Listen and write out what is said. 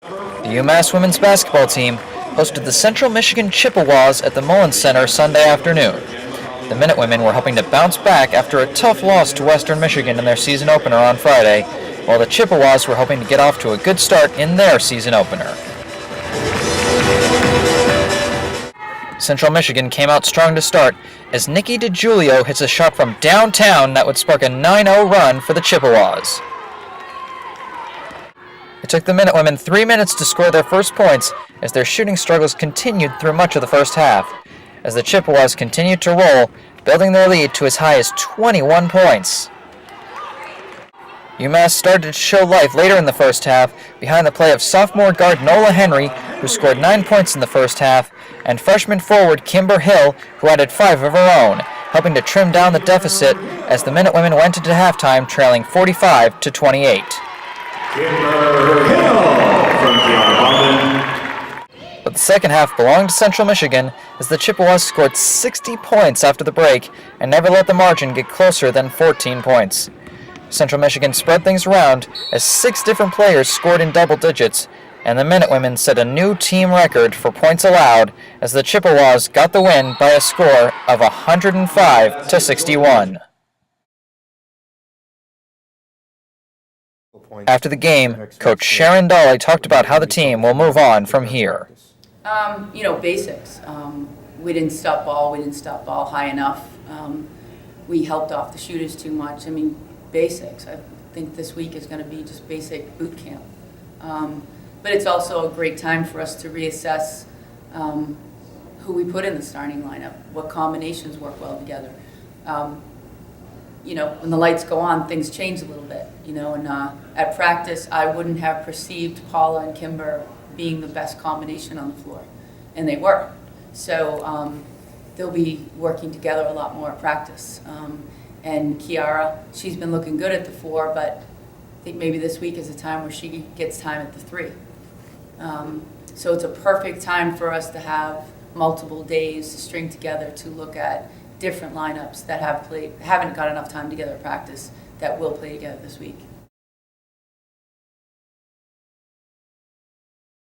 The UMass women's basketball team hosted the Central Michigan Chippewas at the Mullins Center Sunday afternoon. The Minutewomen were hoping to bounce back after a tough loss to Western Michigan in their season opener on Friday, while the Chippewas were hoping to get off to a good start in their season opener. Central Michigan came out strong to start as Nikki DiGiulio hits a shot from downtown that would spark a 9-0 run for the Chippewas. It took the Minutewomen 3 minutes to score their first points as their shooting struggles continued through much of the first half, as the Chippewas continued to roll, building their lead to as high as 21 points. UMass started to show life later in the first half behind the play of sophomore guard Nola Henry, who scored 9 points in the first half, and freshman forward Kimber Hill, who added 5 of her own, helping to trim down the deficit as the Minutewomen went into halftime trailing 45-28. But the second half belonged to Central Michigan as the Chippewas scored 60 points after the break and never let the margin get closer than 14 points. Central Michigan spread things around as 6 different players scored in double digits, and the Minutewomen set a new team record for points allowed as the Chippewas got the win by a score of 105-61. After the game, Coach Sharon Dolly talked about how the team will move on from here. Basics. We didn't stop ball high enough. We helped off the shooters too much. Basics. I think this week is going to be just basic boot camp. But it's also a great time for us to reassess who we put in the starting lineup, what combinations work well together. When the lights go on, things change a little bit, and at practice, I wouldn't have perceived Paula and Kimber being the best combination on the floor, and they were. So they'll be working together a lot more at practice. And Kiara, she's been looking good at the 4, but I think maybe this week is a time where she gets time at the 3. So it's a perfect time for us to have multiple days to string together to look at different lineups that haven't got enough time together at practice that will play together this week.